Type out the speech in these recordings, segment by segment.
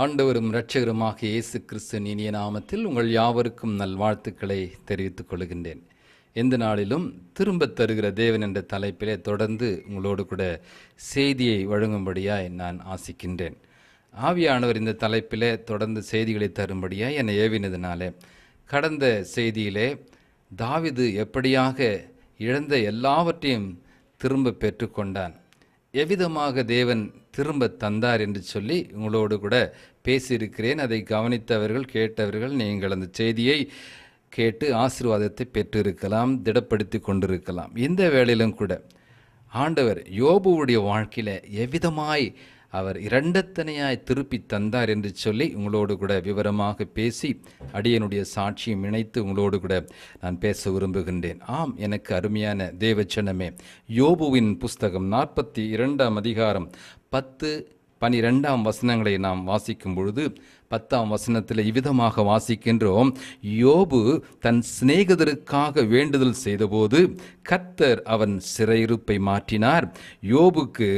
ஆண்டவரும் இரட்சகருமாகிய இயேசு கிறிஸ்துவின் இனிய நாமத்தில் உங்கள் யாவருக்கும் நல்வாழ்த்துக்களை தெரிவித்துக் கொள்கின்றேன். எந்த நாளிலும் திரும்பத் தருகிற தேவன் என்ற தலைப்பிலே தொடர்ந்து உங்களோடு கூட செய்தியை வழங்கும்படியாய் நான் ஆசிக்கின்றேன். ஆவியானவர் இந்த தலைப்பிலே தொடர்ந்து செய்திகளை தரும்படியாய் என்னை ஏவினதினாலே கடந்த செய்தியிலே தாவீது எப்படியாக இழந்த எல்லாவற்றையும் திரும்ப பெற்றுக்கொண்டான், எவ்விதமாக தேவன் திரும்ப தந்தார் என்று சொல்லி உங்களோடு கூட பேசியிருக்கிறேன். அதை கவனித்தவர்கள் கேட்டவர்கள் நீங்கள் அந்த செய்தியை கேட்டு ஆசீர்வாதத்தை பெற்றிருக்கலாம், திடப்படுத்தி கொண்டிருக்கலாம். இந்த வேளையிலும் கூட ஆண்டவர் யோபுவுடைய வாழ்க்கையில் எவ்விதமாய் அவர் இரண்டத்தனையாய் திருப்பி தந்தார் என்று சொல்லி உங்களோடு கூட விவரமாக பேசி அடியனுடைய சாட்சியும் இணைத்து உங்களோடு கூட நான் பேச விரும்புகின்றேன். ஆம், எனக்கு அருமையான தேவச்சனமே, யோபுவின் புஸ்தகம் 42 அதிகாரம் 10-12 வசனங்களை நாம் வாசிக்கும் பொழுது 10ஆம் வசனத்தில் இவ்விதமாக வாசிக்கின்றோம். யோபு தன் சிநேகிதருக்காக வேண்டுதல் செய்தபோது கர்த்தர் அவன் சிறையிருப்பை மாற்றினார். யோபுக்கு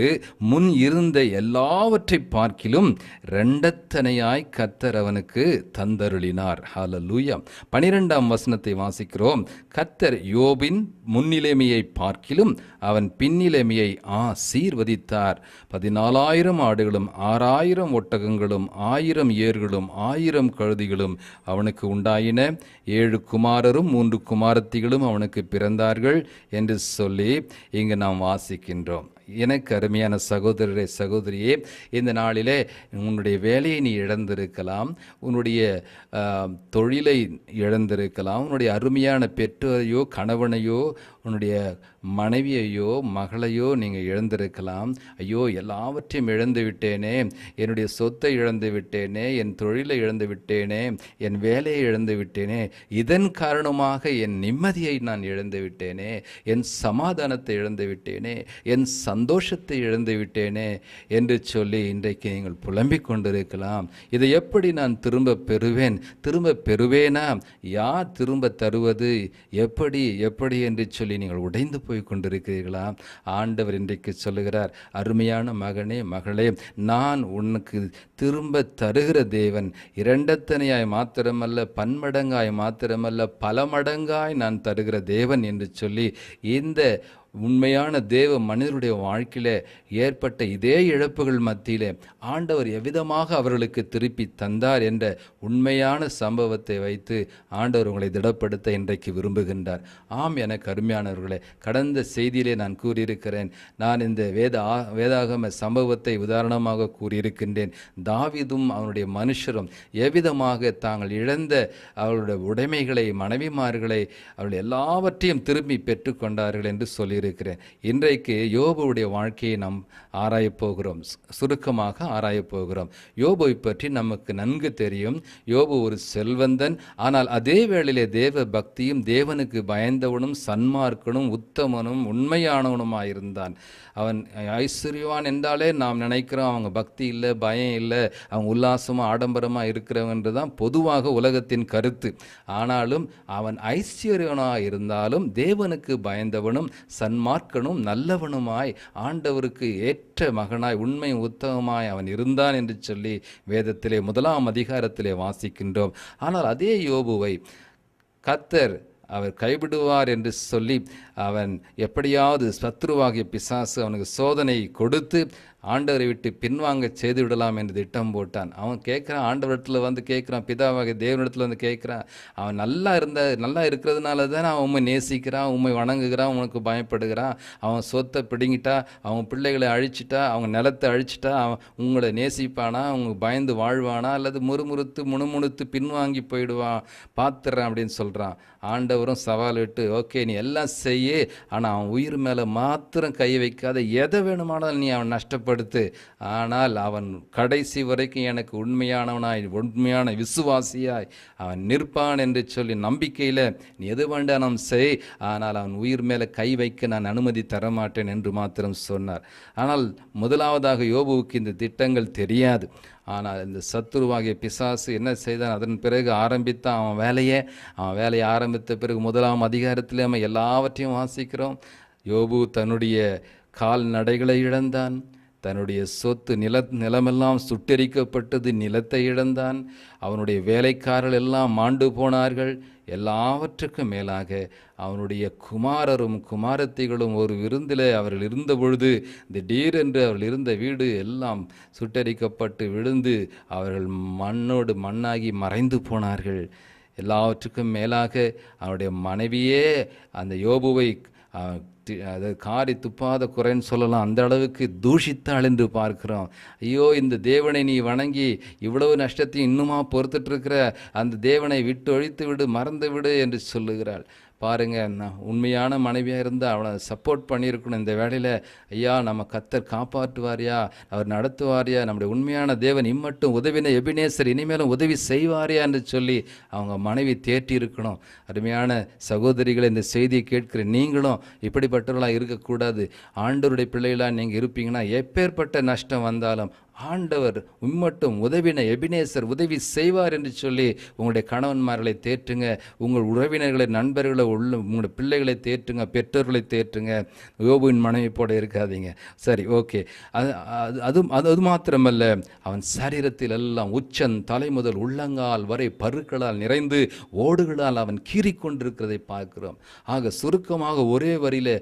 முன் இருந்த எல்லாவற்றை பார்க்கிலும் இரண்டத்தனையாய் கர்த்தர் அவனுக்கு தந்தருளினார். ஹல்லேலூயா. 12ஆம் வசனத்தை வாசிக்கிறோம். கர்த்தர் யோபின் முன்னிலைமையை பார்க்கிலும் அவன் பின்னிலைமையை ஆசீர்வதித்தார். 14,000 ஆடுகளும் 6,000 ஒட்டகங்களும் 1,000 ஏர்களும் 1,000 கழுதிகளும் அவனுக்கு உண்டாயின. 7 குமாரரும் 3 குமாரத்திகளும் அவனுக்கு பிறந்தார்கள் என்று சொல்லி இங்கு நாம் வாசிக்கின்றோம். எனக்கு அருமையான சகோதரரே, சகோதரியே, இந்த நாளிலே உன்னுடைய வேலையை நீ இழந்திருக்கலாம், உன்னுடைய தொழிலை இழந்திருக்கலாம், உன்னுடைய அருமையான பெற்றோரையோ கணவனையோ உன்னுடைய மனைவியையோ மகளையோ நீங்கள் இழந்திருக்கலாம். ஐயோ, எல்லாவற்றையும் இழந்து விட்டேனே, என்னுடைய சொத்தை இழந்து விட்டேனே, என் தொழிலை இழந்து விட்டேனே, என் வேலையை இழந்து விட்டேனே, இதன் காரணமாக என் நிம்மதியை நான் இழந்து விட்டேனே, என் சமாதானத்தை இழந்து விட்டேனே, என் சந்தோஷத்தை இழந்து விட்டேனே என்று சொல்லி இன்றைக்கு நீங்கள் புலம்பிக் கொண்டிருக்கலாம். இதை எப்படி நான் திரும்ப பெறுவேன், திரும்ப பெறுவேனா, யார் திரும்ப தருவது, எப்படி எப்படி என்று சொல்லி நீங்கள் உடைந்து போய் கொண்டிருக்கிறீர்களா? ஆண்டவர் இன்றைக்கு சொல்லுகிறார், அருமையான மகனே, மகளே, நான் உனக்கு திரும்ப தருகிற தேவன், இரண்டத்தனையாய் மாத்திரமல்ல, பன்மடங்காய் மாத்திரமல்ல, பல மடங்காய் நான் தருகிற தேவன் என்று சொல்லி இந்த உண்மையான தேவ மனிதருடைய வாழ்க்கையில் ஏற்பட்ட இதே இழப்புகள் மத்தியிலே ஆண்டவர் எவ்விதமாக அவர்களுக்கு திருப்பி தந்தார் என்ற உண்மையான சம்பவத்தை வைத்து ஆண்டவர் உங்களை திடப்படுத்த இன்றைக்கு விரும்புகின்றார். ஆம், எனக்கு அருமையானவர்களே, கடந்த செய்தியிலே நான் கூறியிருக்கிறேன். நான் இந்த வேதாகம சம்பவத்தை உதாரணமாக கூறியிருக்கின்றேன். தாவீதும் அவனுடைய மனுஷரும் எவ்விதமாக தாங்கள் இழந்த அவர்களுடைய உடைமைகளை, மனைவிமார்களை, அவர்கள் எல்லாவற்றையும் திரும்பி பெற்றுக்கொண்டார்கள் என்று சொல்லி இருக்கிறேன். இன்றைக்கு யோபுவுடைய வாழ்க்கையை நாம் ஆராயப் போகிறோம், சுருக்கமாக ஆராயப் போகிறோம். யோபுவை பற்றி நமக்கு நன்கு தெரியும். யோபு ஒரு செல்வந்தன், ஆனால் அதே வேளையிலே தேவ பக்தியும் தேவனுக்கு பயந்தவனும் சன்மார்க்கனும் உத்தமனும் உண்மையானவனுமாயிருந்தான். அவன் ஐஸ்வர்யவான் என்றாலே நாம் நினைக்கிறோம் அவங்க பக்தி இல்லை, பயம் இல்லை, அவங்க உல்லாசமாக ஆடம்பரமாக இருக்கிறவன் என்று தான் பொதுவாக உலகத்தின் கருத்து. ஆனாலும் அவன் ஐஸ்வர்யவனாக இருந்தாலும் தேவனுக்கு பயந்தவனும் சன்மார்க்கனும் நல்லவனுமாய் ஆண்டவருக்கு ஏற்ற மகனாய் உண்மை உத்தமமாய் அவன் இருந்தான் என்று சொல்லி வேதத்திலே 1ஆம் அதிகாரத்திலே வாசிக்கின்றோம். ஆனால் அதே யோபுவை கர்த்தர் அவர் கைவிடுவார் என்று சொல்லி அவன் எப்படியாவது சத்ருவாகிய பிசாசு அவனுக்கு சோதனை கொடுத்து ஆண்டவரை விட்டு பின்வாங்க செய்து விடலாம் என்று திட்டம் போட்டான். அவன் கேட்குறான், ஆண்டவரிடத்தில் வந்து கேட்குறான், பிதாவாகிய தேவனிடத்தில் வந்து கேட்குறான். அவன் நல்லா இருக்கிறதுனால தான் அவன் உண்மை நேசிக்கிறான், உண்மை வணங்குகிறான், உனக்கு பயப்படுகிறான். அவன் சொத்தை பிடுங்கிட்டா, அவன் பிள்ளைகளை அழிச்சிட்டா, அவங்க நிலத்தை அழிச்சிட்டா, அவன் உங்களை நேசிப்பானா, அவங்க பயந்து வாழ்வானா, அல்லது முணுமுணுத்து பின்வாங்கி போயிடுவான், பார்த்துட்றான் அப்படின்னு சொல்கிறான். ஆண்டவரும் சவால் விட்டு, ஓகே நீ எல்லாம் செய்ய, ஆனால் அவன் உயிர் மேலே மாத்திரம் கை வைக்காத, எதை வேணுமானாலும் நீ அவன் நஷ்டப்படுத்து, ஆனால் அவன் கடைசி வரைக்கும் எனக்கு உண்மையானவனாய் உண்மையான விசுவாசியாய் அவன் நிற்பான் என்று சொல்லி நம்பிக்கையில் நீ எது வேண்டாம் செய், ஆனால் அவன் உயிர் மேலே கை வைக்க நான் அனுமதி தரமாட்டேன் என்று மாத்திரம் சொன்னார். ஆனால் முதலாவதாக யோபுவுக்கு இந்த திட்டங்கள் தெரியாது. ஆனால் இந்த சத்துருவாகிய பிசாசு என்ன செய்தான், அதன் பிறகு ஆரம்பித்தான் அவன் வேலையை ஆரம்பித்த பிறகு 1ஆம் அதிகாரத்தில் நம்ம எல்லாவற்றையும் வாசிக்கிறோம். யோபு தன்னுடைய கால்நடைகளை இழந்தான், தன்னுடைய சொத்து நிலமெல்லாம் சுட்டெரிக்கப்பட்டது, நிலத்தை இழந்தான். அவனுடைய வேலைக்காரர்கள் எல்லாம் மாண்டு போனார்கள். எல்லாவற்றுக்கும் மேலாக அவனுடைய குமாரரும் குமாரத்திகளும் ஒரு விருந்தில் அவர்கள் இருந்த பொழுது திடீரென்று அவர்கள் இருந்த வீடு எல்லாம் சுட்டெரிக்கப்பட்டு விழுந்து அவர்கள் மண்ணோடு மண்ணாகி மறைந்து போனார்கள். எல்லாவற்றுக்கும் மேலாக அவனுடைய மனைவியே அந்த யோபுவை அது காரி துப்பாத குறைன்னு சொல்லலாம், அந்த அளவுக்கு தூஷித்தாள் என்று பார்க்கிறோம். ஐயோ, இந்த தேவனை நீ வணங்கி இவ்வளவு நஷ்டத்தையும் இன்னுமா பொறுத்துட்ருக்கிற, அந்த தேவனை விட்டு ஒழித்து விடு, மறந்து விடு என்று சொல்லுகிறாள். பாருங்கள், நான் உண்மையான மனைவியாக இருந்தால் அவனை சப்போர்ட் பண்ணியிருக்கணும். இந்த வேளையில் ஐயா, நம்ம கர்த்தர் காப்பாற்றுவாரியா, அவர் நடத்துவாரியா, நம்முடைய உண்மையான தேவன் இம்மட்டும் உதவின எபினேசர் இனிமேலும் உதவி செய்வாரியா என்று சொல்லி அவங்க மனைவி தேற்றி இருக்கணும். அருமையான சகோதரிகளை, இந்த செய்தியை கேட்கிற நீங்களும் இப்படிப்பட்டவர்களாக இருக்கக்கூடாது. ஆண்டவருடைய பிள்ளைகளாக நீங்கள் இருப்பீங்கன்னா எப்பேற்பட்ட நஷ்டம் வந்தாலும் ஆண்டவர் உம்மட்டும் உதவின எபினேசர் உதவி செய்வார் என்று சொல்லி உங்களுடைய கணவன்மார்களை தேற்றுங்க, உங்கள் உறவினர்களை, நண்பர்களை, உங்களுடைய பிள்ளைகளை தேற்றுங்க, பெற்றோர்களை தேற்றுங்க. யோபுவின் மனைவி போட இருக்காதீங்க. சரி, ஓகே. அது மாத்திரமல்ல, அவன் சரீரத்தில் எல்லாம் உச்சன் தலை முதல் உள்ளங்கால் வரை பருக்களால் நிறைந்து ஓடுகளால் அவன் கீறிக்கொண்டிருக்கிறதை பார்க்கிறோம். ஆக சுருக்கமாக ஒரே வரியில்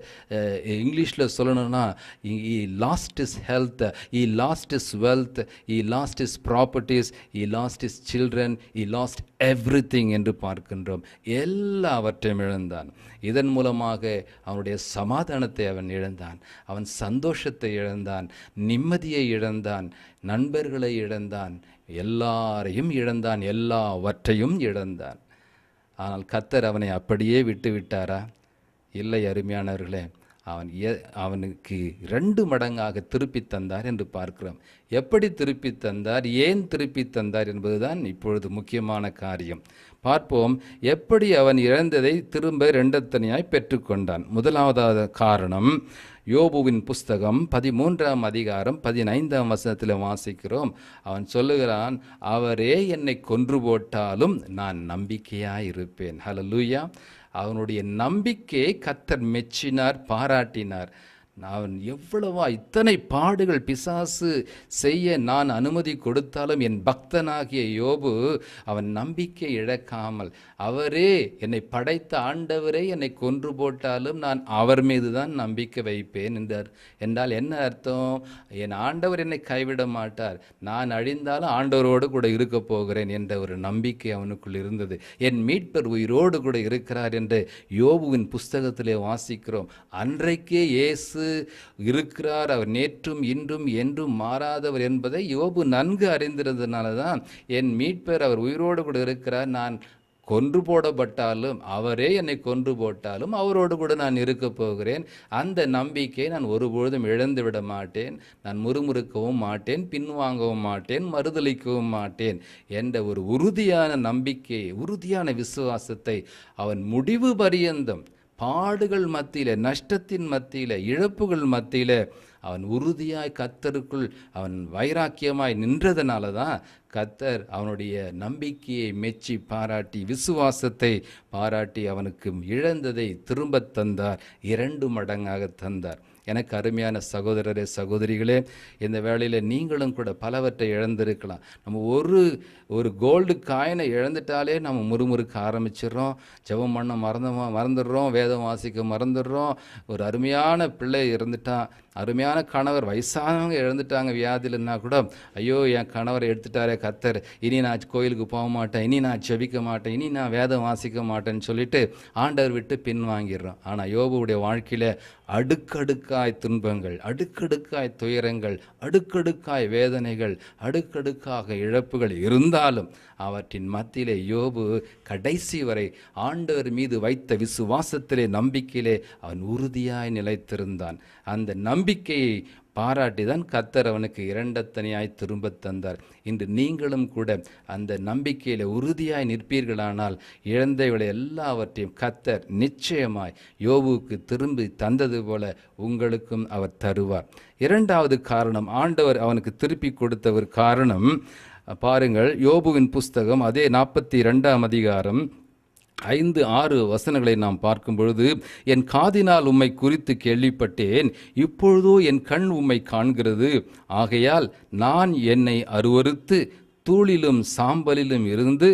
இங்கிலீஷில் சொல்லணும்னா, he lost his health, he lost his wealth, he lost his properties, he lost his children, he lost everything என்று பார்க்கின்றோம். எல்லாவற்றையும் இழந்தான். இதன் மூலமாக அவனுடைய சமாதானத்தை அவன் இழந்தான், அவன் சந்தோஷத்தை இழந்தான், நிம்மதியை இழந்தான், நண்பர்களை இழந்தான், எல்லாரையும் இழந்தான், எல்லாவற்றையும் இழந்தான். ஆனால் கர்த்தர் அவனை அப்படியே விட்டு விட்டாரா? இல்லை அருமையானவர்களே, அவனுக்கு 2 மடங்காக திருப்பி தந்தார் என்று பார்க்கிறோம். எப்படி திருப்பி தந்தார், ஏன் திருப்பி தந்தார் என்பதுதான் இப்பொழுது முக்கியமான காரியம். பார்ப்போம், எப்படி அவன் இழந்ததை திரும்ப 2 தனியாய் பெற்றுக்கொண்டான். முதலாவது காரணம், யோபுவின் புஸ்தகம் 13ஆம் அதிகாரம் 15ஆம் வசனத்தில் வாசிக்கிறோம். அவன் சொல்லுகிறான், அவரே என்னை கொன்று போட்டாலும் நான் நம்பிக்கையாய் இருப்பேன். ஹல்லேலூயா. அவனுடைய நம்பிக்கையை கர்த்தர் மெச்சினார், பாராட்டினார். அவன் எவ்வளவா இத்தனை பாடுகள் பிசாசு செய்ய நான் அனுமதி கொடுத்தாலும் என் பக்தனாகிய யோபு அவன் நம்பிக்கை இழக்காமல், அவரே என்னை படைத்த ஆண்டவரே என்னை கொன்று போட்டாலும் நான் அவர் மீது தான் நம்பிக்கை வைப்பேன் என்றால் என்ன அர்த்தம்? என் ஆண்டவர் என்னை கைவிட மாட்டார், நான் அழிந்தாலும் ஆண்டவரோடு கூட இருக்க போகிறேன் என்ற ஒரு நம்பிக்கை அவனுக்குள் இருந்தது. என் மீட்பர் உயிரோடு கூட இருக்கிறார் என்று யோபுவின் புஸ்தகத்திலே வாசிக்கிறோம். அன்றைக்கே இயேசு இருக்கிறார், அவர் நேற்றும் இன்றும் என்றும் மாறாதவர் என்பதை யோபு நன்கு அறிந்திருந்ததுனால தான் என் மீட்பர் அவர் உயிரோடு கூட இருக்கிறார், நான் கொன்று போடப்பட்டாலும் அவரே என்னை கொன்று போட்டாலும் அவரோடு கூட நான் இருக்க போகிறேன், அந்த நம்பிக்கை நான் ஒருபொழுதும் இழந்து விட மாட்டேன், நான் முறுமுறுக்கவும் மாட்டேன், பின்வாங்கவும் மாட்டேன், மறுதளிக்கவும் மாட்டேன் என்ற ஒரு உறுதியான நம்பிக்கை, உறுதியான விசுவாசத்தை அவன் முடிவு பரியந்தம், பாடுகள் மத்தியில், நஷ்டத்தின் மத்தியில், இழப்புகள் மத்தியில் அவன் உறுதியாய் கர்த்தருக்குள் அவன் வைராக்கியமாய் நின்றதனால தான் கர்த்தர் அவனுடைய நம்பிக்கையை மெச்சி பாராட்டி, விசுவாசத்தை பாராட்டி அவனுக்கு இழந்ததை திரும்ப தந்தார், 2 மடங்காக தந்தார். எனக்கு அருமையான சகோதரரே, சகோதரிகளே, இந்த வேளையில் நீங்களும் கூட பலவற்றை இழந்திருக்கலாம். நம்ம ஒரு கோல்டு காயினை இழந்துட்டாலே நம்ம முறுமுறுக்க ஆரம்பிச்சிடுறோம், ஜெபம் பண்ண மறந்துடுறோம், வேதம் வாசிக்க மறந்துடுறோம். ஒரு அருமையான பிள்ளை இறந்துட்டான், அருமையான கணவர், வயசானவங்க இழந்துட்டாங்க வியாதியில்னா கூட, ஐயோ என் கணவரை எடுத்துட்டாரே கர்த்தர், இனி நான் கோயிலுக்கு போக மாட்டேன், இனி நான் ஜெபிக்க மாட்டேன், இனி நான் வேதம் வாசிக்க மாட்டேன்னு சொல்லிட்டு ஆண்டவர் விட்டு பின்வாங்கிடுறோம். ஆனால் யோபுவுடைய வாழ்க்கையில் அடுக்கடுக்காய் துன்பங்கள், அடுக்கடுக்காய் துயரங்கள், அடுக்கடுக்காய் வேதனைகள், அடுக்கடுக்காக இழப்புகள் இருந்தாலும் அவற்றின் மத்தியிலே யோபு கடைசி வரை ஆண்டவர் மீது வைத்த விசுவாசத்திலே, நம்பிக்கையிலே அவன் உறுதியாய் நிலைத்திருந்தான். அந்த நம்பிக்கையை பாராட்டி தான் கர்த்தர் அவனுக்கு 2 தனியாய் திரும்ப தந்தார். இன்று நீங்களும் கூட அந்த நம்பிக்கையில் உறுதியாய் நிற்பீர்களானால் இழந்தவளை எல்லாவற்றையும் கர்த்தர் நிச்சயமாய் யோபுவுக்கு திரும்பி தந்தது போல உங்களுக்கும் அவர் தருவார். 2வது காரணம், ஆண்டவர் அவனுக்கு திருப்பி கொடுத்த ஒரு காரணம் பாருங்கள். யோபுவின் புஸ்தகம் அதே 42ஆம் அதிகாரம் 5, 6 வசனங்களை நாம் பார்க்கும் பொழுது, என் காதினால் உம்மை குறித்து கேள்விப்பட்டேன், இப்பொழுதோ என் கண் உம்மை காண்கிறது. ஆகையால் நான் என்னை அருவருத்து தூளிலும் சாம்பலிலும் இருந்து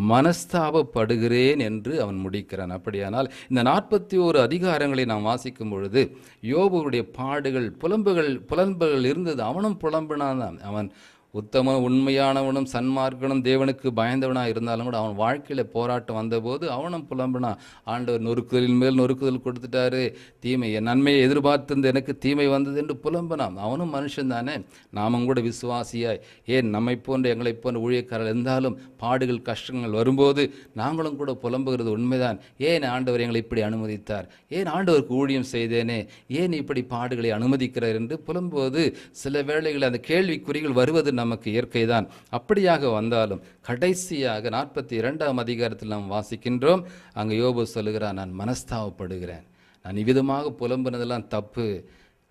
மனஸ்தாபப்படுகிறேன் என்று அவன் முடிக்கிறான். அப்படியானால் இந்த 41 அதிகாரங்களை நாம் வாசிக்கும் பொழுது யோபுடைய பாடுகள், புலம்புகள் இருந்தது. அவனும் புலம்பினான். அவன் உத்தம உண்மையானவனும் சன்மார்க்கனும் தேவனுக்கு பயந்தவனாக இருந்தாலும் கூட அவன் வாழ்க்கையில் போராட்டம் வந்தபோது அவனும் புலம்பினான். ஆண்டவர் நொறுக்குதலின் மேல் நொறுக்குதல் கொடுத்துட்டாரு, தீமை என் நன்மையை எதிர்பார்த்திருந்து எனக்கு தீமை வந்தது என்று புலம்பினான். அவனும் மனுஷன் தானே. நாமும் கூட விசுவாசியாய், ஏன் நம்மை போன்ற எங்களை போன்ற ஊழியக்காரர்கள் இருந்தாலும் பாடுகள் கஷ்டங்கள் வரும்போது நாங்களும் கூட புலம்புகிறது உண்மைதான். ஏன் ஆண்டவர் எங்களை இப்படி அனுமதித்தார், ஏன் ஆண்டவருக்கு ஊழியம் செய்தேனே, ஏன் இப்படி பாடுகளை அனுமதிக்கிறார் என்று புலம்புவது சில வேளைகளில் அந்த கேள்விக்குறிகள் வருவது நமக்கு இயற்கைதான். அப்படியாக வந்தாலும் கடைசியாக 42ஆம் அதிகாரத்தில் நாம் வாசிக்கின்றோம். அங்கே யோபு சொல்லுகிறான், நான் மனஸ்தாபப்படுகிறேன், நான் இவ்விதமாக புலம்புனதெல்லாம் தப்பு,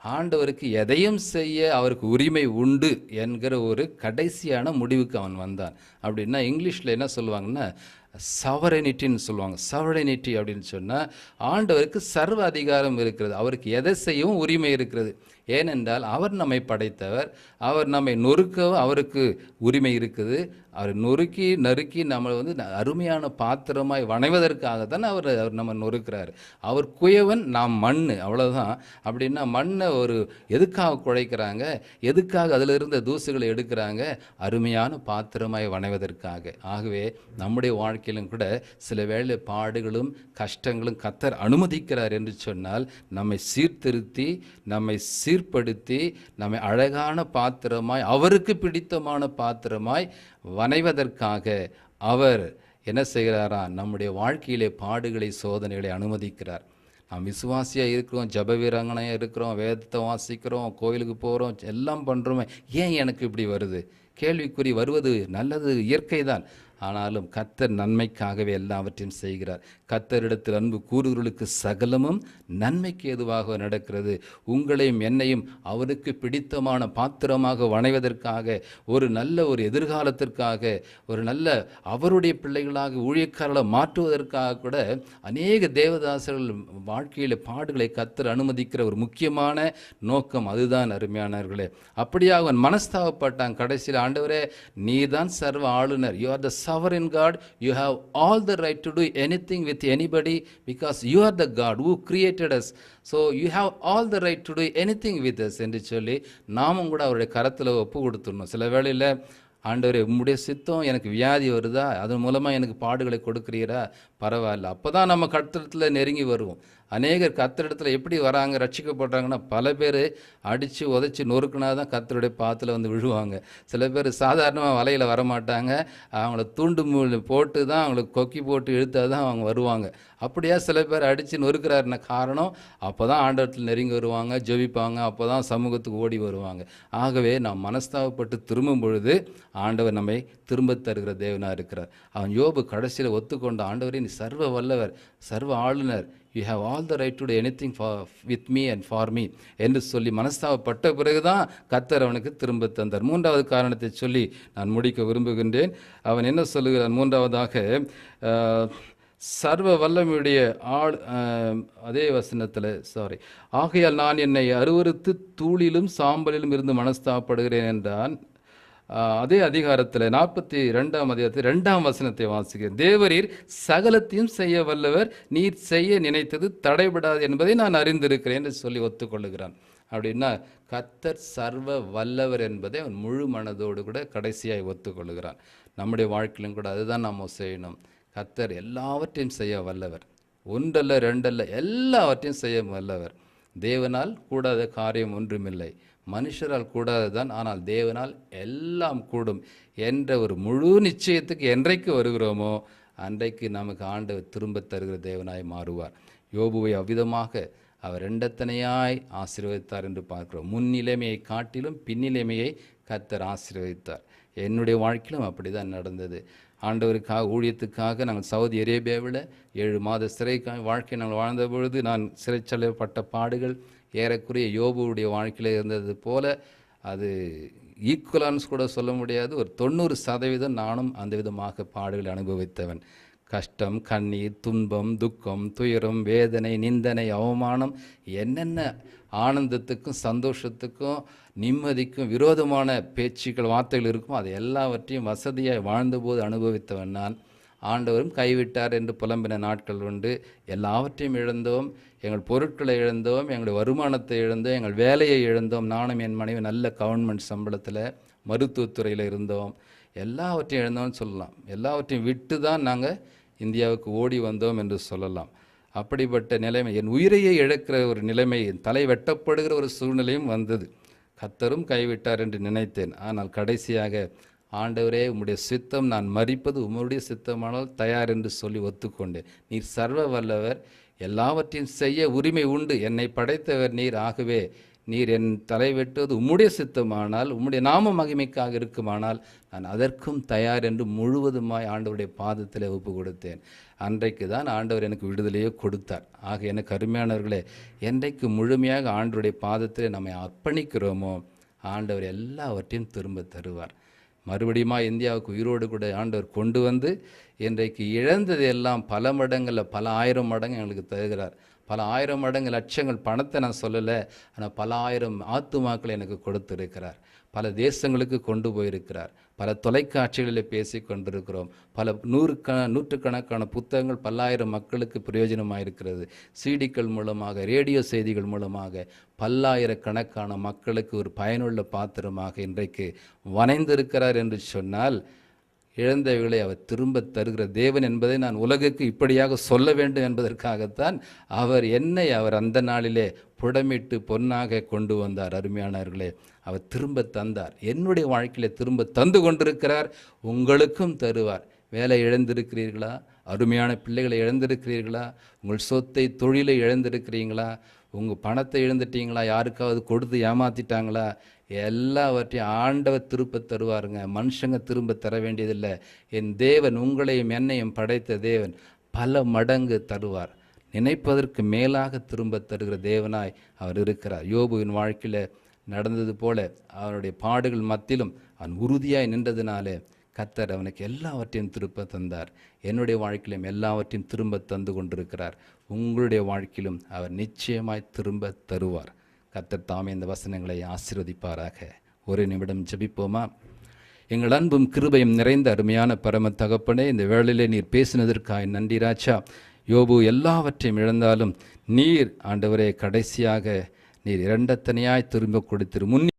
ஆண்டவருக்கு எதையும் செய்ய அவருக்கு உரிமை உண்டு என்கிற ஒரு கடைசியான முடிவுக்கு அவன் வந்தான். அப்படின்னா இங்கிலீஷில் என்ன சொல்லுவாங்கன்னா சவரனிட்டின்னு சொல்லுவாங்க. சவரனிட்டி அப்படின்னு சொன்னால் ஆண்டவருக்கு சர்வ அதிகாரம் இருக்கிறது, அவருக்கு எதை செய்யவும் உரிமை இருக்கிறது. ஏனென்றால் அவர் நம்மை படைத்தவர், அவர் நம்மை நொறுக்கவும் அவருக்கு உரிமை இருக்குது. அவர் நறுக்கி நம்மளை அருமையான பாத்திரமாய் வணைவதற்காகத்தான் அவர் நம்ம நொறுக்கிறார். அவர் குயவன், நாம் மண், அவ்வளோதான். அப்படின்னா மண்ணை எதுக்காக குழைக்கிறாங்க, எதுக்காக அதில் இருந்த தூசுகளை எடுக்கிறாங்க, அருமையான பாத்திரமாய் வணைவதற்காக. ஆகவே நம்முடைய வாழ்க்கையிலும் கூட சில வேளை பாடுகளும் கஷ்டங்களும் கர்த்தர் அனுமதிக்கிறார் என்று சொன்னால் நம்மை சீர்திருத்தி, நம்மை சீர்படுத்தி, நம்மை அழகான பாத்திரமாய், அவருக்கு பிடித்தமான பாத்திரமாய் வணைவதற்காக அவர் என்ன செய்கிறாரா, நம்முடைய வாழ்க்கையிலே பாடுகளை சோதனைகளை அனுமதிக்கிறார். நாம் விசுவாசியாக இருக்கிறோம், ஜப வீராங்கனையாக இருக்கிறோம், வேதத்தை வாசிக்கிறோம், கோயிலுக்கு போகிறோம், எல்லாம் பண்ணுறோமே, ஏன் எனக்கு இப்படி வருது? கேள்விக்குறி வருவது நல்லது, இயற்கை தான். ஆனாலும் கர்த்தர் நன்மைக்காகவே எல்லாவற்றையும் செய்கிறார். கர்த்தரிடத்தில் அன்பு கூறுகிறவர்களுக்கு சகலமும் நன்மைக்கு ஏதுவாக நடக்கிறது. உங்களையும் என்னையும் அவருக்கு பிடித்தமான பாத்திரமாக வணைவதற்காக, ஒரு நல்ல எதிர்காலத்திற்காக, ஒரு நல்ல அவருடைய பிள்ளைகளாக ஊழியக்காரர்களை மாற்றுவதற்காக கூட அநேக தேவதாசர்கள் வாழ்க்கையில் பாடுகளை கர்த்தர் அனுமதிக்கிற ஒரு முக்கியமான நோக்கம் அதுதான். அருமையானவர்களே, அப்படியாக அவன் மனஸ்தாபப்பட்டான். கடைசியில், ஆண்டவரே நீதான் சர்வ ஆளுநர், you are the sovereign God, you have all the right to do anything with anybody because you are the God who created us, so you have all the right to do anything with us என்று சொல்லி நாமும் கூட அவருடைய கரத்தில் ஒப்பு கொடுத்துடணும். சில வேளையில், ஆண்டவரே உம்முடைய சித்தம், எனக்கு வியாதி வருதா, அதன் மூலமாக எனக்கு பாடுகளை கொடுக்குறீரா, பரவாயில்ல. அப்போ தான் நம்ம கர்த்தரிடத்தில் நெருங்கி வருவோம். அநேகர் கர்த்தரிடத்தில் எப்படி வராங்க, ரட்சிக்கப்படுறாங்கன்னா, பல பேர் அடித்து உதைச்சி நொறுக்குனா தான் கர்த்தருடைய பாத்தில் விழுவாங்க. சில பேர் சாதாரணமாக வலையில் வரமாட்டாங்க, அவங்கள தூண்டு போட்டு தான், அவங்களுக்கு கொக்கி போட்டு இழுத்தா தான் அவங்க வருவாங்க. அப்படியா சில பேர் அடித்து நொறுக்கிறாருன காரணம், அப்போ தான் ஆண்டவரத்தில் நெருங்கி வருவாங்க, ஜெபிப்பாங்க, அப்போ தான் சமூகத்துக்கு ஓடி வருவாங்க. ஆகவே நாம் மனஸ்தாபப்பட்டு திரும்பும் பொழுது ஆண்டவர் நம்மை திரும்ப தருகிற தேவனாக இருக்கிறார். அவன் யோபு கடைசியில் ஒத்துக்கொண்ட, ஆண்டவரே நீ சர்வ வல்லவர், சர்வ ஆளுநர், you have all the right to to anything with me and for me என்று சொல்லி மனஸ்தாபப்பட்ட பிறகுதான் கர்த்தர் அவனுக்கு திரும்ப தந்தார். 3வது காரணத்தை சொல்லி நான் முடிக்க விரும்புகின்றேன். அவன் என்ன சொல்லுகிறான்? 3வதாக சர்வ வல்லமையுடைய அதே வசனத்தில் ஆகையால் நான் என்னை அருவருத்து தூளிலும் சாம்பலிலும் இருந்து மனஸ்தாபப்படுகிறேன் என்றான். அதே அதிகாரத்தில் 42ஆம் அதிகாரத்தில் 2ஆம் வசனத்தை வாசிக்கிறேன். தேவரீர் சகலத்தையும் செய்ய வல்லவர், நீர் செய்ய நினைத்தது தடைபடாது என்பதை நான் அறிந்திருக்கிறேன் என்று சொல்லி ஒத்துக்கொள்ளுகிறான். அப்படின்னா கர்த்தர் சர்வ வல்லவர் என்பதை அவன் முழு மனதோடு கூட கடைசியாய் ஒத்துக்கொள்ளுகிறான். நம்முடைய வாழ்க்கையிலும் கூட அதுதான் நாம் செய்யணும். கர்த்தர் எல்லாவற்றையும் செய்ய வல்லவர், ஒன்றல்ல ரெண்டல்ல, எல்லாவற்றையும் செய்ய வல்லவர். தேவனால் கூடாத காரியம் ஒன்றுமில்லை, மனுஷரால் கூடாதுதான், ஆனால் தேவனால் எல்லாம் கூடும் என்ற ஒரு முழு நிச்சயத்துக்கு என்றைக்கு வருகிறோமோ அன்றைக்கு நமக்கு ஆண்டவர் திரும்ப தருகிற தேவனாய் மாறுவார். யோபுவை அவ்விதமாக அவர் இரண்டத்தனையாய் ஆசீர்வதித்தார் என்று பார்க்கிறோம். முன்னிலைமையை காட்டிலும் பின்னிலைமையை கர்த்தர் ஆசீர்வதித்தார். என்னுடைய வாழ்க்கையிலும் அப்படி தான் நடந்தது. ஆண்டவருக்காக, ஊழியத்துக்காக நாங்கள் சவுதி அரேபியாவில் 7 மாத சிறை வாழ்க்கை நாங்கள் வாழ்ந்த பொழுது நான் சிறைச்செல்லப்பட்ட பாடுகள் ஏறக்குறைய யோபுவுடைய வாழ்க்கையில் இருந்தது போல, அது ஈக்குவலான்ஸ் கூட சொல்ல முடியாது, ஒரு 90% நானும் அந்த விதமாக பாடுகளை அனுபவித்தவன். கஷ்டம், கண்ணீர், துன்பம், துக்கம், துயரம், வேதனை, நிந்தனை, அவமானம், என்னென்ன ஆனந்தத்துக்கும் சந்தோஷத்துக்கும் நிம்மதிக்கும் விரோதமான பேச்சுக்கள், வார்த்தைகள் இருக்குமோ அது எல்லாவற்றையும் வசதியாய் வாழ்ந்தபோது அனுபவித்தவன் நான். ஆண்டவரும் கைவிட்டார் என்று புலம்பின நாட்கள் உண்டு. எல்லாவற்றையும் இழந்தோம். எங்கள் பொருட்களை இழந்தோம், எங்களுடைய வருமானத்தை இழந்தோம், எங்கள் வேலையை இழந்தோம். நானும் என் மனைவி நல்ல கவர்மெண்ட் சம்பளத்தில் மருத்துவத்துறையில் இருந்தோம். எல்லாவற்றையும் இழந்தோம்னு சொல்லலாம். எல்லாவற்றையும் விட்டு தான் நாங்கள் இந்தியாவுக்கு ஓடி வந்தோம் என்று சொல்லலாம். அப்படிப்பட்ட நிலைமை, என் உயிரையே இழக்கிற ஒரு நிலைமை, என் தலை வெட்டப்படுகிற ஒரு சூழ்நிலையும் வந்தது. கர்த்தரும் கைவிட்டார் என்று நினைத்தேன். ஆனால் கடைசியாக, ஆண்டவரே, உம்முடைய சித்தம், நான் மரிப்பது உம்முடைய சித்தமானால் தயார் என்று சொல்லி ஒத்துக்கொண்டேன். நீர் சர்வ வல்லவர், எல்லாவற்றையும் செய்ய உரிமை உண்டு, என்னை படைத்தவர் நீர். ஆகவே நீர் என் தலை வெட்டுவது உம்முடைய சித்தமானால், உம்முடைய நாம மகிமைக்காக இருக்குமானால் நான் அதற்கும் தயார் என்று முழுவதுமாய் ஆண்டவருடைய பாதத்தில் ஒப்பு கொடுத்தேன். அன்றைக்கு தான் ஆண்டவர் எனக்கு விடுதலையே கொடுத்தார். ஆக எனக்கு அருமையானவர்களே, என்றைக்கு முழுமையாக ஆண்டவருடைய பாதத்தில் நம்மை அர்ப்பணிக்கிறோமோ ஆண்டவர் எல்லாவற்றையும் திரும்ப தருவார். மறுபடியும் இந்தியாவுக்கு உயிரோடு கூட ஆண்டவர் கொண்டு வந்து இன்றைக்கு இழந்தது எல்லாம் பல மடங்கில், பல ஆயிரம் மடங்கு எங்களுக்கு தருகிறார். பல ஆயிரம் மடங்கு, லட்சங்கள் பணத்தை நான் சொல்லலை, ஆனால் பல ஆயிரம் ஆத்துமாக்களை எனக்கு கொடுத்திருக்கிறார். பல தேசங்களுக்கு கொண்டு போயிருக்கிறார். பல தொலைக்காட்சிகளில் பேசி கொண்டிருக்கிறோம். பல நூற்றுக்கணக்கான புத்தகங்கள் பல்லாயிரம் மக்களுக்கு பிரயோஜனமாக இருக்கிறது. சிடிக்கள் மூலமாக, ரேடியோ செய்திகள் மூலமாக பல்லாயிரக்கணக்கான மக்களுக்கு ஒரு பயனுள்ள பாத்திரமாக இன்றைக்கு வனைந்திருக்கிறார் என்று சொன்னால், இழந்தவைகளை அவர் திரும்ப தருகிற தேவன் என்பதை நான் உலகுக்கு இப்படியாக சொல்ல வேண்டும் என்பதற்காகத்தான் அவர் அந்த நாளிலே புடமிட்டு பொன்னாக கொண்டு வந்தார். அருமையானவர்களே, அவர் திரும்ப தந்தார். என்னுடைய வாழ்க்கையிலே திரும்ப தந்து கொண்டிருக்கிறார். உங்களுக்கும் தருவார். வேலை இழந்திருக்கிறீர்களா? அருமையான பிள்ளைகளை இழந்திருக்கிறீர்களா? உங்கள் சொத்தை, தொழிலை இழந்திருக்கிறீங்களா? உங்கள் பணத்தை இழந்துட்டீங்களா? யாருக்காவது கொடுத்து ஏமாற்றிட்டாங்களா? எல்லாவற்றையும் ஆண்டவர் திரும்ப தருவாருங்க. மனுஷங்க திரும்ப தர வேண்டியதில்லை. என் தேவன், உங்களையும் என்னையும் படைத்த தேவன் பல மடங்கு தருவார். நினைப்பதற்கு மேலாக திரும்ப தருகிற தேவனாய் அவர் இருக்கிறார். யோபுவின் வாழ்க்கையில் நடந்தது போல அவனுடைய பாடுகள் மத்தியிலும் அவன் உறுதியாய் நின்றதினாலே கர்த்தர் அவனுக்கு எல்லாவற்றையும் திரும்ப தந்தார். என்னுடைய வாழ்க்கையிலும் எல்லாவற்றையும் திரும்ப தந்து கொண்டிருக்கிறார். உங்களுடைய வாழ்க்கையிலும் அவர் நிச்சயமாய் திரும்ப தருவார். கர்த்தர் தாமே இந்த வசனங்களை ஆசீர்வதிப்பாராக. ஒரு நிமிடம் ஜெபிப்போமா? எங்கள் அன்பும் கிருபையும் நிறைந்த அருமையான பரம தகப்பனே, இந்த வேளையிலே நீர் பேசினதற்காய் நன்றி ராஜா. யோபு எல்லாவற்றையும் இழந்தாலும் நீர் ஆண்டவரே கடைசியாக நீர் இரண்டத்தனையாய் திரும்ப கொடுத்திரு.